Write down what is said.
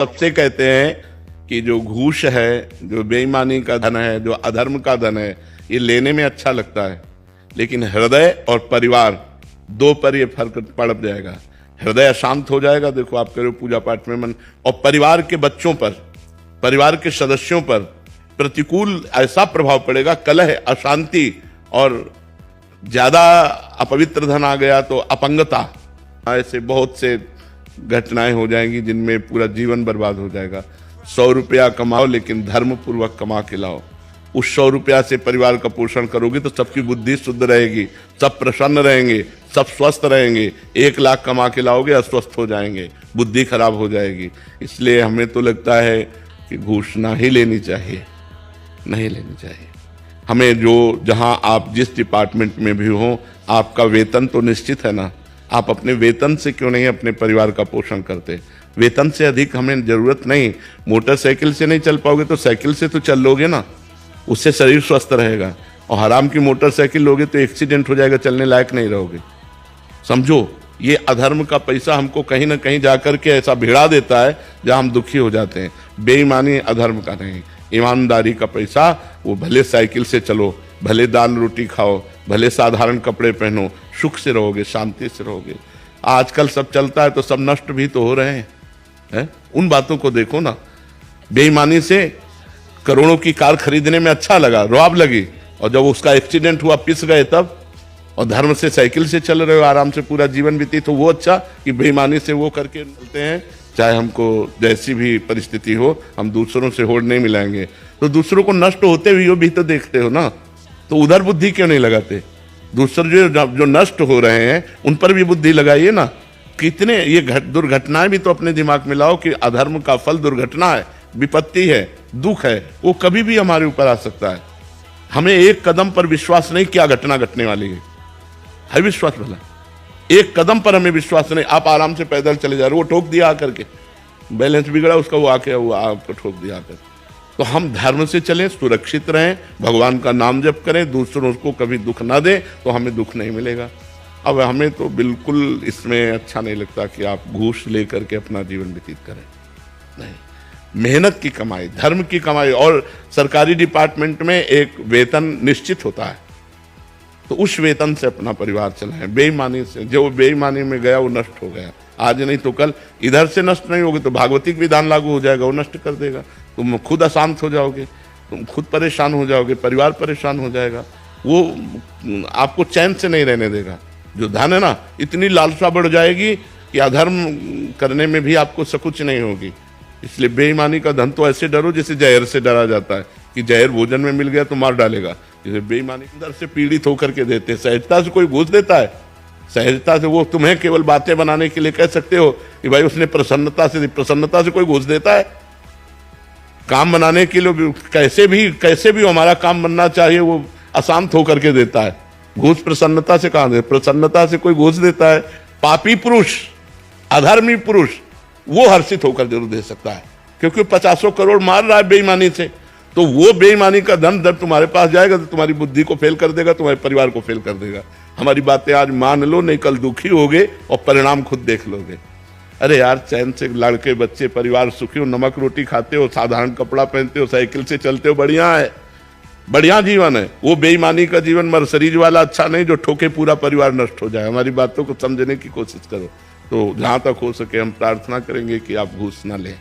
सबसे कहते हैं कि जो घूस है, जो बेईमानी का धन है, जो अधर्म का धन है, ये लेने में अच्छा लगता है, लेकिन हृदय और परिवार दो पर ये फर्क पड़ जाएगा। हृदय अशांत हो जाएगा, देखो आप करो पूजा पाठ में मन, और परिवार के बच्चों पर, परिवार के सदस्यों पर प्रतिकूल ऐसा प्रभाव पड़ेगा, कलह, अशांति, और ज्यादा अपवित्र धन आ गया तो अपंगता, ऐसे बहुत से घटनाएं हो जाएंगी जिनमें पूरा जीवन बर्बाद हो जाएगा। 100 रुपया कमाओ लेकिन धर्म पूर्वक कमा के लाओ। उस 100 रुपया से परिवार का पोषण करोगे तो सबकी बुद्धि शुद्ध रहेगी, सब प्रसन्न रहेंगे, सब स्वस्थ रहेंगे। 1 लाख कमा के लाओगे, अस्वस्थ हो जाएंगे, बुद्धि खराब हो जाएगी। इसलिए हमें तो लगता है कि घूस ना ही लेनी चाहिए, नहीं लेनी चाहिए। हमें जो, जहां आप जिस डिपार्टमेंट में भी हो, आपका वेतन तो निश्चित है ना, आप अपने वेतन से क्यों नहीं अपने परिवार का पोषण करते? वेतन से अधिक हमें जरूरत नहीं। मोटरसाइकिल से नहीं चल पाओगे तो साइकिल से तो चल लोगे ना, उससे शरीर स्वस्थ रहेगा। और हराम की मोटरसाइकिल लोगे तो एक्सीडेंट हो जाएगा, चलने लायक नहीं रहोगे। समझो, ये अधर्म का पैसा हमको कहीं ना कहीं जाकर के ऐसा भिड़ा देता है जहां हम दुखी हो जाते हैं। बेईमानी अधर्म का नहीं, ईमानदारी का पैसा, वो भले साइकिल से चलो, भले दाल रोटी खाओ, भले साधारण कपड़े पहनो, सुख से रहोगे, शांति से रहोगे। आजकल सब चलता है तो सब नष्ट भी तो हो रहे हैं। उन बातों को देखो ना। बेईमानी से करोड़ों की कार खरीदने में अच्छा लगा, रौब लगी, और जब उसका एक्सीडेंट हुआ, पिस गए तब। और धर्म से साइकिल से चल रहे हो, आराम से पूरा जीवन बीती, तो वो अच्छा कि बेईमानी से वो करके चलते हैं। चाहे हमको जैसी भी परिस्थिति हो, हम दूसरों से होड़ नहीं मिलाएंगे। तो दूसरों को नष्ट होते हुए भी तो देखते हो ना, तो उधर बुद्धि क्यों नहीं लगाते? दूसरे जो नष्ट हो रहे हैं उन पर भी बुद्धि लगाइए ना। कितने ये दुर्घटनाएं भी तो अपने दिमाग में लाओ कि अधर्म का फल दुर्घटना है, विपत्ति है, दुख है, वो कभी भी हमारे ऊपर आ सकता है। हमें एक कदम पर विश्वास नहीं, क्या घटना घटने वाली है विश्वास भला? एक कदम पर हमें विश्वास नहीं। आप आराम से पैदल चले जा रहे हो, वो ठोक दिया आकर के, बैलेंस बिगड़ा उसका, वो आके वो आपको ठोक दिया आकर। तो हम धर्म से चलें, सुरक्षित रहें, भगवान का नाम जप करें, दूसरों को कभी दुख ना दें, तो हमें दुख नहीं मिलेगा। अब हमें तो बिल्कुल इसमें अच्छा नहीं लगता कि आप घूस लेकर के अपना जीवन व्यतीत करें। नहीं, मेहनत की कमाई, धर्म की कमाई। और सरकारी डिपार्टमेंट में एक वेतन निश्चित होता है, तो उस वेतन से अपना परिवार चलाएं। बेईमानी से, जो बेईमानी में गया वो नष्ट हो गया, आज नहीं तो कल। इधर से नष्ट नहीं होगे तो भागवतिक विधान लागू हो जाएगा, वो नष्ट कर देगा। तुम खुद अशांत हो जाओगे, तुम खुद परेशान हो जाओगे, परिवार परेशान हो जाएगा, वो आपको चैन से नहीं रहने देगा। जो धन है ना, इतनी लालसा बढ़ जाएगी कि अधर्म करने में भी आपको सकुच नहीं होगी। इसलिए बेईमानी का धन तो ऐसे डरो जैसे जहर से डरा जाता है कि जहर भोजन में मिल गया तो मार डालेगा। जैसे बेईमानी अंदर से पीड़ित होकर के देते। सहजता से कोई घूस देता है, सहजता से वो तुम्हें केवल बातें बनाने के लिए कह सकते हो कि भाई उसने प्रसन्नता से कोई घूस देता है? काम बनाने के लिए कैसे भी हमारा काम बनना चाहिए, वो अशांत होकर के देता है। घूस प्रसन्नता से कहां दे? प्रसन्नता से कोई घूस देता है? पापी पुरुष, अधर्मी पुरुष, वो हर्षित होकर जरूर दे सकता है, क्योंकि 50 करोड़ मार रहा है बेईमानी से। तो वो बेईमानी का धन जब तुम्हारे पास जाएगा तो तुम्हारी बुद्धि को फेल कर देगा, तुम्हारे परिवार को फेल कर देगा। हमारी बातें आज मान लो, नहीं कल दुखी होगे और परिणाम खुद देख लोगे। अरे यार, चैन से लड़के बच्चे परिवार सुखी हो, नमक रोटी खाते हो, साधारण कपड़ा पहनते हो, साइकिल से चलते हो, बढ़िया है, बढ़िया जीवन है। वो बेईमानी का जीवन मर्सिडीज वाला अच्छा नहीं जो ठोके पूरा परिवार नष्ट हो जाए। हमारी बातों को समझने की कोशिश करो। तो जहां तक हो सके हम प्रार्थना करेंगे कि आप घूस ना लें।